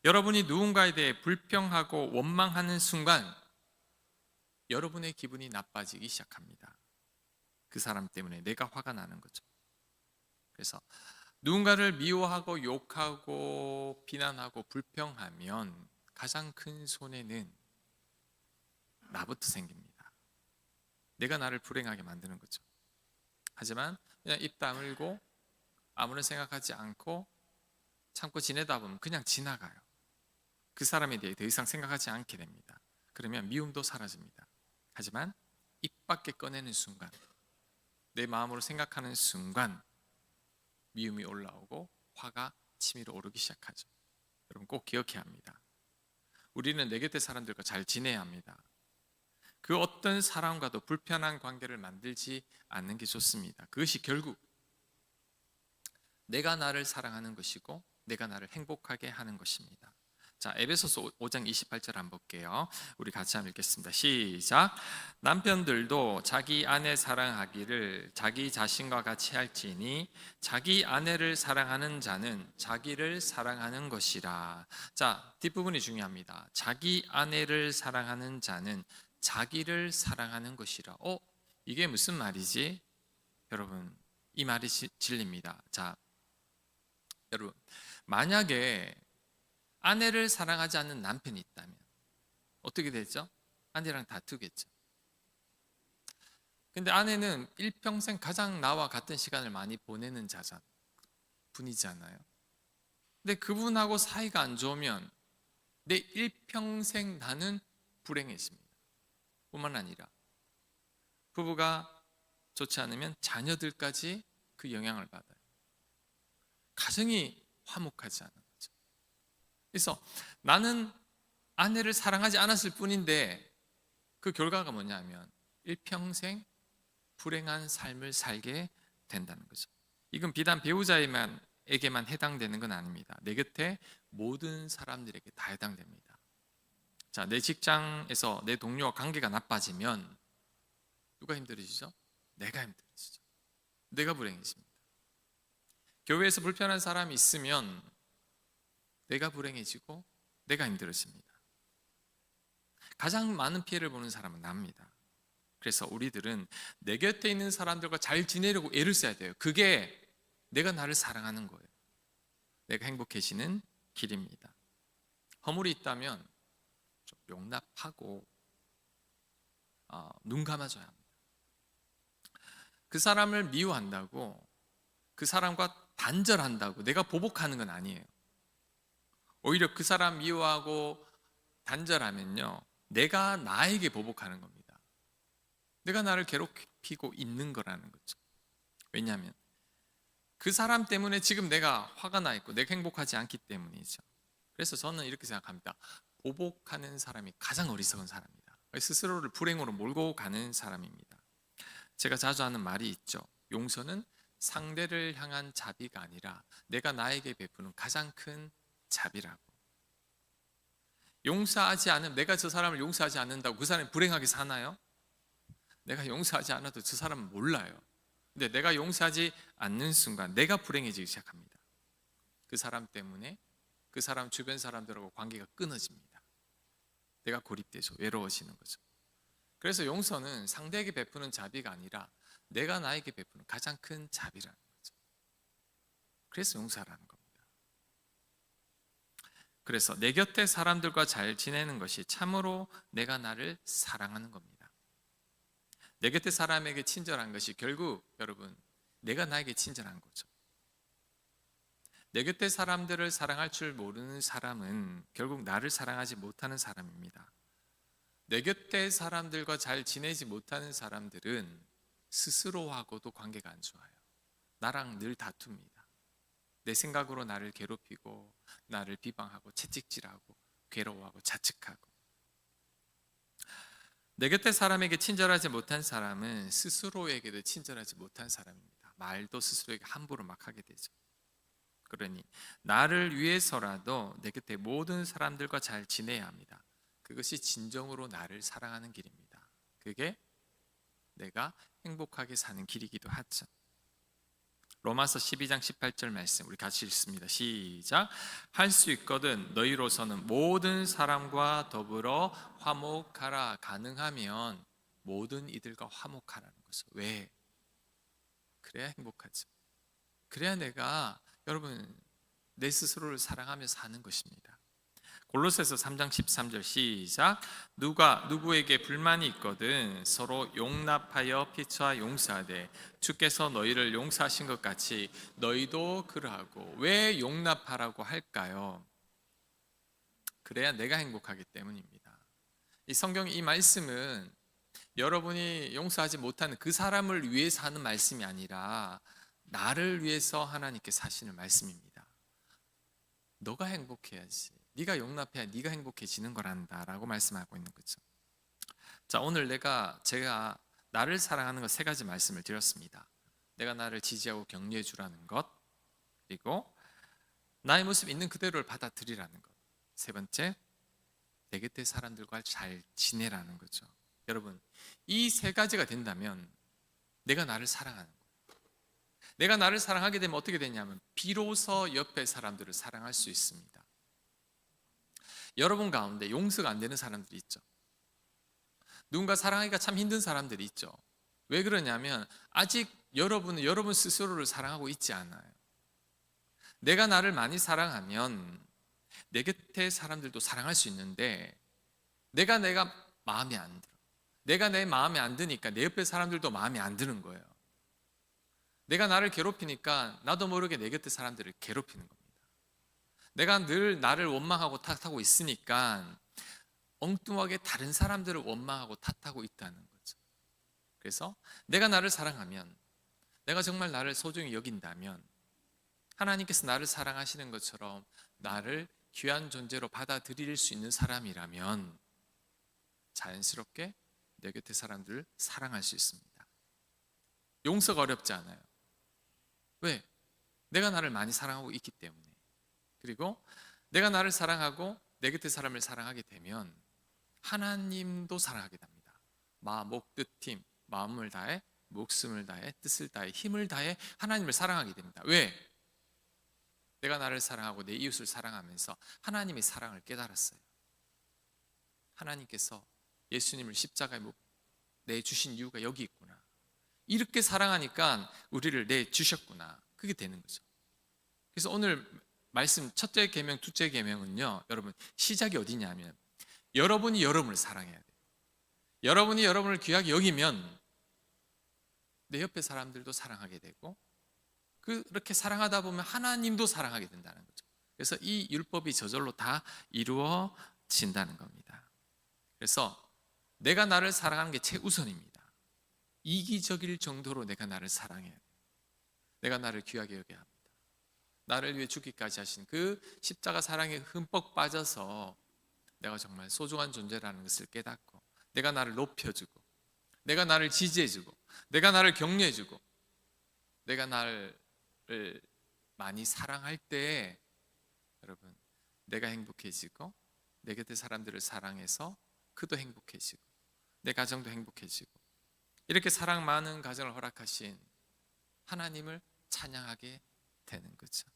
Speaker 2: 여러분이 누군가에 대해 불평하고 원망하는 순간 여러분의 기분이 나빠지기 시작합니다. 그 사람 때문에 내가 화가 나는 거죠. 그래서 누군가를 미워하고 욕하고 비난하고 불평하면 가장 큰 손해는 나부터 생깁니다. 내가 나를 불행하게 만드는 거죠. 하지만 그냥 입 다물고 아무런 생각하지 않고 참고 지내다 보면 그냥 지나가요. 그 사람에 대해 더 이상 생각하지 않게 됩니다. 그러면 미움도 사라집니다. 하지만 입 밖에 꺼내는 순간, 내 마음으로 생각하는 순간 미움이 올라오고 화가 치밀어 오르기 시작하죠. 여러분 꼭 기억해야 합니다. 우리는 내 곁의 사람들과 잘 지내야 합니다. 그 어떤 사람과도 불편한 관계를 만들지 않는 게 좋습니다. 그것이 결국 내가 나를 사랑하는 것이고 내가 나를 행복하게 하는 것입니다. 자, 에베소서 5장 28절 한번 볼게요. 우리 같이 한번 읽겠습니다. 시작. 남편들도 자기 아내 사랑하기를 자기 자신과 같이 할지니 자기 아내를 사랑하는 자는 자기를 사랑하는 것이라. 자, 뒷부분이 중요합니다. 자기 아내를 사랑하는 자는 자기를 사랑하는 것이라. 이게 무슨 말이지? 여러분, 이 말이 진리입니다. 자, 여러분, 만약에 아내를 사랑하지 않는 남편이 있다면 어떻게 되죠? 아내랑 다투겠죠. 근데 아내는 일평생 가장 나와 같은 시간을 많이 보내는 분이잖아요. 근데 그분하고 사이가 안 좋으면 내 일평생 나는 불행해집니다. 뿐만 아니라 부부가 좋지 않으면 자녀들까지 그 영향을 받아요. 가정이 화목하지 않은 거죠. 그래서 나는 아내를 사랑하지 않았을 뿐인데 그 결과가 뭐냐면 일평생 불행한 삶을 살게 된다는 거죠. 이건 비단 배우자에게만 해당되는 건 아닙니다. 내 곁에 모든 사람들에게 다 해당됩니다. 자, 내 직장에서 내 동료와 관계가 나빠지면 누가 힘들어지죠? 내가 힘들어지죠. 내가 불행해집니다. 교회에서 불편한 사람이 있으면 내가 불행해지고 내가 힘들어집니다. 가장 많은 피해를 보는 사람은 나입니다. 그래서 우리들은 내 곁에 있는 사람들과 잘 지내려고 애를 써야 돼요. 그게 내가 나를 사랑하는 거예요. 내가 행복해지는 길입니다. 허물이 있다면 좀 용납하고 눈 감아줘야 합니다. 그 사람을 미워한다고 그 사람과 단절한다고 내가 보복하는 건 아니에요. 오히려 그 사람 미워하고 단절하면요, 내가 나에게 보복하는 겁니다. 내가 나를 괴롭히고 있는 거라는 거죠. 왜냐하면 그 사람 때문에 지금 내가 화가 나 있고 내가 행복하지 않기 때문이죠. 그래서 저는 이렇게 생각합니다. 보복하는 사람이 가장 어리석은 사람입니다. 스스로를 불행으로 몰고 가는 사람입니다. 제가 자주 하는 말이 있죠. 용서는 상대를 향한 자비가 아니라 내가 나에게 베푸는 가장 큰 자비라고. 용서하지 않으면, 내가 저 사람을 용서하지 않는다고 그 사람이 불행하게 사나요? 내가 용서하지 않아도 저 사람은 몰라요. 근데 내가 용서하지 않는 순간 내가 불행해지기 시작합니다. 그 사람 때문에 그 사람 주변 사람들하고 관계가 끊어집니다. 내가 고립돼서 외로워지는 거죠. 그래서 용서는 상대에게 베푸는 자비가 아니라 내가 나에게 베푸는 가장 큰 자비라는 거죠. 그래서 용서라는 겁니다. 그래서 내 곁에 사람들과 잘 지내는 것이 참으로 내가 나를 사랑하는 겁니다. 내 곁에 사람에게 친절한 것이 결국 여러분 내가 나에게 친절한 거죠. 내 곁에 사람들을 사랑할 줄 모르는 사람은 결국 나를 사랑하지 못하는 사람입니다. 내 곁에 사람들과 잘 지내지 못하는 사람들은 스스로하고도 관계가 안 좋아요. 나랑 늘 다툽니다. 내 생각으로 나를 괴롭히고 나를 비방하고 채찍질하고 괴로워하고 자책하고. 내 곁에 사람에게 친절하지 못한 사람은 스스로에게도 친절하지 못한 사람입니다. 말도 스스로에게 함부로 막 하게 되죠. 그러니 나를 위해서라도 내 곁에 모든 사람들과 잘 지내야 합니다. 그것이 진정으로 나를 사랑하는 길입니다. 그게 내가 행복하게 사는 길이기도 하죠. 로마서 12장 18절 말씀 우리 같이 읽습니다. 시작. 할 수 있거든 너희로서는 모든 사람과 더불어 화목하라. 가능하면 모든 이들과 화목하라는 거죠. 왜? 그래야 행복하죠. 그래야 내가 여러분 내 스스로를 사랑하며 사는 것입니다. 골로새서 3장 13절 시작. 누가 누구에게 불만이 있거든 서로 용납하여 피차 용서하되 주께서 너희를 용서하신 것 같이 너희도 그러하고. 왜 용납하라고 할까요? 그래야 내가 행복하기 때문입니다. 이 성경 이 말씀은 여러분이 용서하지 못하는 그 사람을 위해서 하는 말씀이 아니라 나를 위해서 하나님께 하시는 말씀입니다. 너가 행복해야지. 네가 용납해야 네가 행복해지는 거란다라고 말씀하고 있는 거죠. 자, 오늘 제가 나를 사랑하는 것 3가지 말씀을 드렸습니다. 내가 나를 지지하고 격려해 주라는 것, 그리고 나의 모습 있는 그대로를 받아들이라는 것, 3번째 내 곁에 사람들과 잘 지내라는 거죠. 여러분 이 3가지가 된다면 내가 나를 사랑하는 거예요. 내가 나를 사랑하게 되면 어떻게 되냐면 비로소 옆에 사람들을 사랑할 수 있습니다. 여러분 가운데 용서가 안 되는 사람들이 있죠. 누군가 사랑하기가 참 힘든 사람들이 있죠. 왜 그러냐면 아직 여러분은 여러분 스스로를 사랑하고 있지 않아요. 내가 나를 많이 사랑하면 내 곁에 사람들도 사랑할 수 있는데 내가 마음에 안 들어. 내가 내 마음에 안 드니까 내 옆에 사람들도 마음에 안 드는 거예요. 내가 나를 괴롭히니까 나도 모르게 내 곁에 사람들을 괴롭히는 겁니다. 내가 늘 나를 원망하고 탓하고 있으니까 엉뚱하게 다른 사람들을 원망하고 탓하고 있다는 거죠. 그래서 내가 나를 사랑하면, 내가 정말 나를 소중히 여긴다면, 하나님께서 나를 사랑하시는 것처럼 나를 귀한 존재로 받아들일 수 있는 사람이라면 자연스럽게 내 곁의 사람들을 사랑할 수 있습니다. 용서가 어렵지 않아요. 왜? 내가 나를 많이 사랑하고 있기 때문에. 그리고 내가 나를 사랑하고 내 곁의 사람을 사랑하게 되면 하나님도 사랑하게 됩니다. 목, 뜻, 힘, 마음을 다해, 목숨을 다해, 뜻을 다해, 힘을 다해 하나님을 사랑하게 됩니다. 왜? 내가 나를 사랑하고 내 이웃을 사랑하면서 하나님의 사랑을 깨달았어요. 하나님께서 예수님을 십자가에 내주신 이유가 여기 있구나. 이렇게 사랑하니까 우리를 내주셨구나. 그게 되는 거죠. 그래서 오늘 말씀 첫째 계명, 둘째 계명은요, 여러분 시작이 어디냐면 여러분이 여러분을 사랑해야 돼요. 여러분이 여러분을 귀하게 여기면 내 옆에 사람들도 사랑하게 되고, 그렇게 사랑하다 보면 하나님도 사랑하게 된다는 거죠. 그래서 이 율법이 저절로 다 이루어진다는 겁니다. 그래서 내가 나를 사랑하는 게 최우선입니다. 이기적일 정도로 내가 나를 사랑해야 돼요. 내가 나를 귀하게 여겨야 합니다. 나를 위해 죽기까지 하신 그 십자가 사랑에 흠뻑 빠져서 내가 정말 소중한 존재라는 것을 깨닫고, 내가 나를 높여주고, 내가 나를 지지해주고, 내가 나를 격려해주고, 내가 나를 많이 사랑할 때 여러분 내가 행복해지고, 내 곁의 사람들을 사랑해서 그도 행복해지고, 내 가정도 행복해지고, 이렇게 사랑 많은 가정을 허락하신 하나님을 찬양하게 되는 거죠.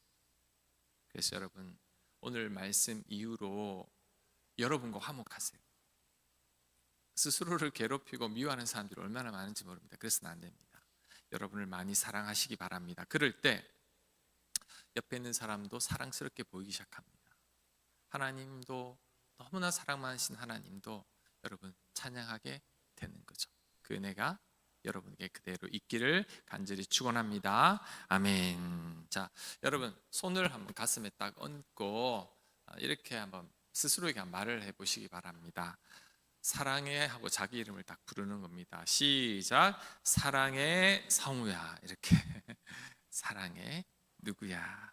Speaker 2: 그래서 여러분 오늘 말씀 이후로 여러분과 화목하세요. 스스로를 괴롭히고 미워하는 사람들이 얼마나 많은지 모릅니다. 그래서는 안 됩니다. 여러분을 많이 사랑하시기 바랍니다. 그럴 때 옆에 있는 사람도 사랑스럽게 보이기 시작합니다. 하나님도, 너무나 사랑 많으신 하나님도 여러분 찬양하게 되는 거죠. 그 은혜가 여러분에게 그대로 있기를 간절히 축원합니다. 아멘. 자, 여러분 손을 한번 가슴에 딱 얹고 이렇게 한번 스스로에게 한번 말을 해보시기 바랍니다. 사랑해 하고 자기 이름을 딱 부르는 겁니다. 시작. 사랑해 성우야. 이렇게 사랑해 누구야.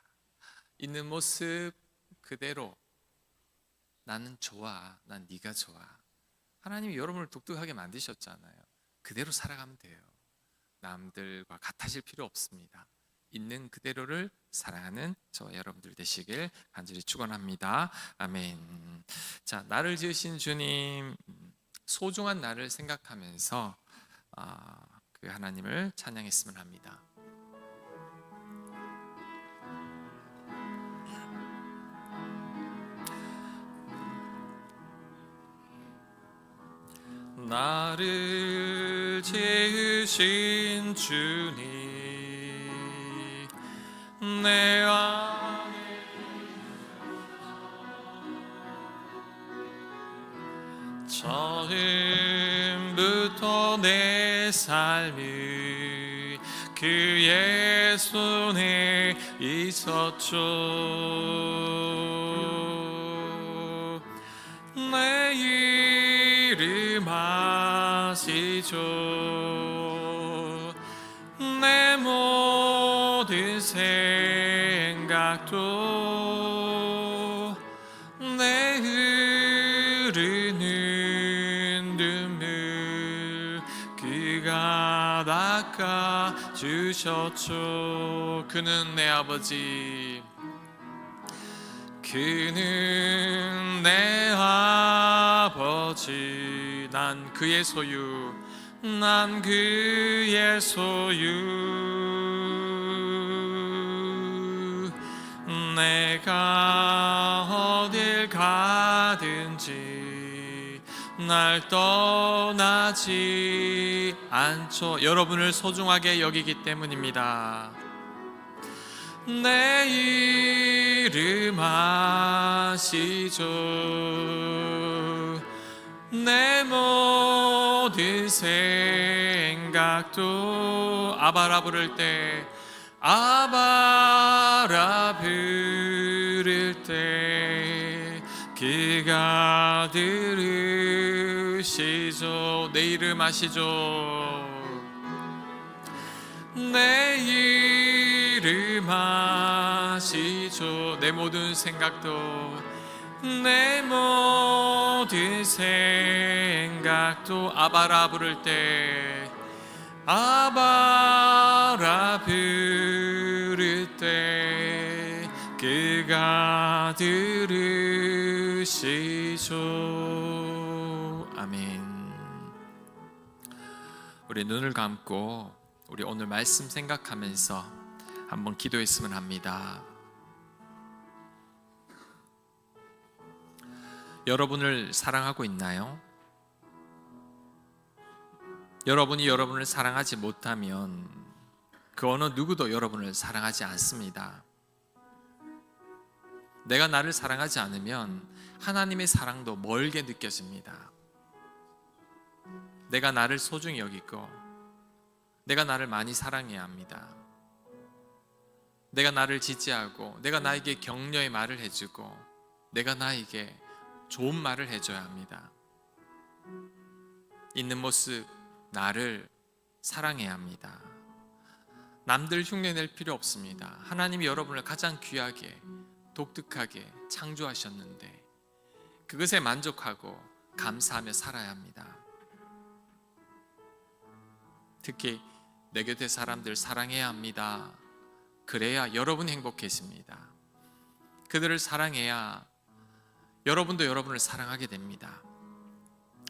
Speaker 2: 있는 모습 그대로 나는 좋아. 난 네가 좋아. 하나님이 여러분을 독특하게 만드셨잖아요. 그대로 살아가면 돼요. 남들과 같아질 필요 없습니다. 있는 그대로를 사랑하는 저와 여러분들 되시길 간절히 축원합니다. 아멘. 자, 나를 지으신 주님, 소중한 나를 생각하면서 그 하나님을 찬양했으면 합니다. 나를 지으신 주님, 내 안에 처음부터 내 삶이 그의 손에 있었죠. 내 이름 아시죠. 내 모든 생각도 내 흐르는 눈물 그가 닦아주셨죠. 그는 내 아버지, 그는 내 아버지. 난 그의 소유, 난 그의 소유. 내가 어딜 가든지 날 떠나지 않죠. 여러분을 소중하게 여기기 때문입니다. 내 이름 아시죠. 내 모든 생각도 아바라 부를 때, 아바라 부를 때 그가 들으시죠. 내 이름 아시죠. 내 이름 아시죠. 내 모든 생각도 내 모든 생각도 아바라 부를 때 아바라 부를 때 그가 들으시죠. 아멘. 우리 눈을 감고 우리 오늘 말씀 생각하면서 한번 기도했으면 합니다. 여러분을 사랑하고 있나요? 여러분이 여러분을 사랑하지 못하면 그 어느 누구도 여러분을 사랑하지 않습니다. 내가 나를 사랑하지 않으면 하나님의 사랑도 멀게 느껴집니다. 내가 나를 소중히 여기고 내가 나를 많이 사랑해야 합니다. 내가 나를 지지하고 내가 나에게 격려의 말을 해주고 내가 나에게 좋은 말을 해줘야 합니다. 있는 모습 나를 사랑해야 합니다. 남들 흉내낼 필요 없습니다. 하나님이 여러분을 가장 귀하게 독특하게 창조하셨는데 그것에 만족하고 감사하며 살아야 합니다. 특히 내 곁의 사람들 사랑해야 합니다. 그래야 여러분 행복해집니다. 그들을 사랑해야 여러분도 여러분을 사랑하게 됩니다.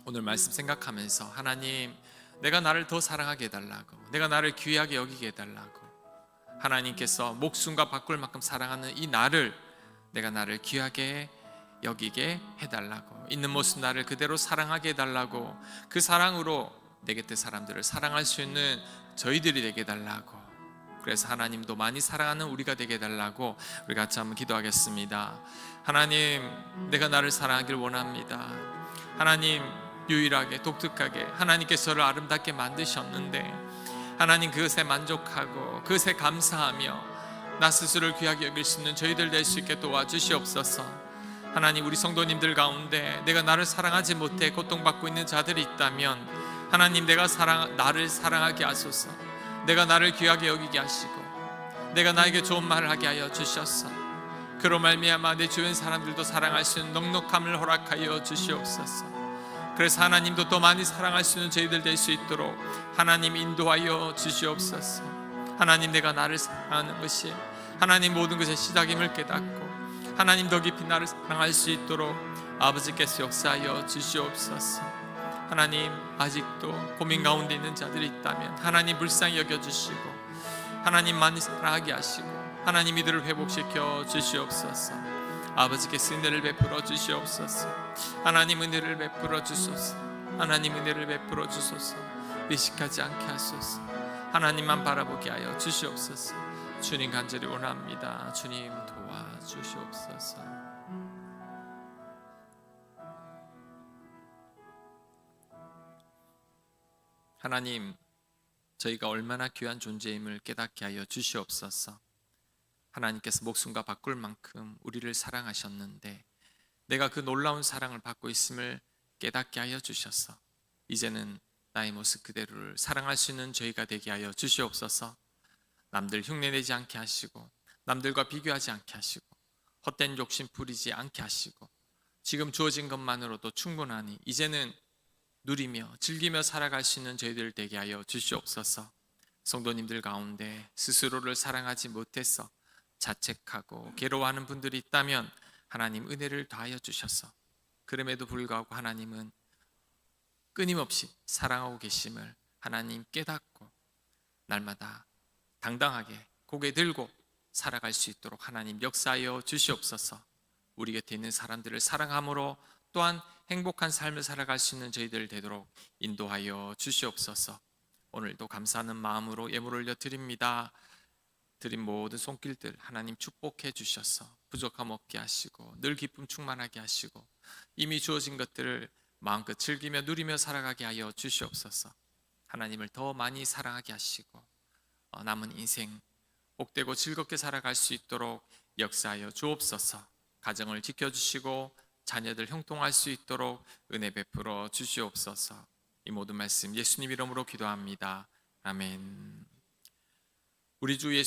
Speaker 2: 오늘 말씀 생각하면서 하나님, 내가 나를 더 사랑하게 해달라고, 내가 나를 귀하게 여기게 해달라고, 하나님께서 목숨과 바꿀 만큼 사랑하는 이 나를, 내가 나를 귀하게 여기게 해달라고, 있는 모습 나를 그대로 사랑하게 해달라고, 그 사랑으로 내 곁의 사람들을 사랑할 수 있는 저희들이 되게 해달라고, 그래서 하나님도 많이 사랑하는 우리가 되게 해달라고 우리 같이 한번 기도하겠습니다. 하나님, 내가 나를 사랑하길 원합니다. 하나님, 유일하게 독특하게 하나님께서 저를 아름답게 만드셨는데 하나님 그것에 만족하고 그것에 감사하며 나 스스로를 귀하게 여길 수 있는 저희들 될 수 있게 도와주시옵소서. 하나님, 우리 성도님들 가운데 내가 나를 사랑하지 못해 고통받고 있는 자들이 있다면 하나님, 나를 사랑하게 하소서. 내가 나를 귀하게 여기게 하시고 내가 나에게 좋은 말을 하게 하여 주셔서 그로 말미암아 내 주변 사람들도 사랑할 수 있는 넉넉함을 허락하여 주시옵소서. 그래서 하나님도 더 많이 사랑할 수 있는 저희들 될 수 있도록 하나님 인도하여 주시옵소서. 하나님, 내가 나를 사랑하는 것이 하나님 모든 것의 시작임을 깨닫고 하나님 더 깊이 나를 사랑할 수 있도록 아버지께서 역사하여 주시옵소서. 하나님, 아직도 고민 가운데 있는 자들이 있다면 하나님 불쌍히 여겨주시고 하나님 많이 사랑하게 하시고 하나님 이들을 회복시켜 주시옵소서. 아버지께서 은혜를 베풀어 주시옵소서. 하나님 은혜를 베풀어 주소서. 하나님 은혜를 베풀어 주소서. 의식하지 않게 하소서. 하나님만 바라보게 하여 주시옵소서. 주님 간절히 원합니다. 주님 도와주시옵소서. 하나님, 저희가 얼마나 귀한 존재임을 깨닫게 하여 주시옵소서. 하나님께서 목숨과 바꿀 만큼 우리를 사랑하셨는데 내가 그 놀라운 사랑을 받고 있음을 깨닫게 하여 주셔서 이제는 나의 모습 그대로를 사랑할 수 있는 저희가 되게 하여 주시옵소서. 남들 흉내내지 않게 하시고 남들과 비교하지 않게 하시고 헛된 욕심 부리지 않게 하시고 지금 주어진 것만으로도 충분하니 이제는 누리며 즐기며 살아갈 수 있는 저희들 되게 하여 주시옵소서. 성도님들 가운데 스스로를 사랑하지 못해서 자책하고 괴로워하는 분들이 있다면 하나님 은혜를 더하여 주셔서 그럼에도 불구하고 하나님은 끊임없이 사랑하고 계심을 하나님 깨닫고 날마다 당당하게 고개 들고 살아갈 수 있도록 하나님 역사하여 주시옵소서. 우리 곁에 있는 사람들을 사랑함으로 또한 행복한 삶을 살아갈 수 있는 저희들 되도록 인도하여 주시옵소서. 오늘도 감사하는 마음으로 예물 올려 드립니다. 드린 모든 손길들 하나님 축복해 주셔서 부족함 없게 하시고 늘 기쁨 충만하게 하시고 이미 주어진 것들을 마음껏 즐기며 누리며 살아가게 하여 주시옵소서. 하나님을 더 많이 사랑하게 하시고 남은 인생 복되고 즐겁게 살아갈 수 있도록 역사하여 주옵소서. 가정을 지켜주시고 자녀들 형통할 수 있도록 은혜 베풀어 주시옵소서. 이 모든 말씀 예수님 이름으로 기도합니다. 아멘. 우리 주 예수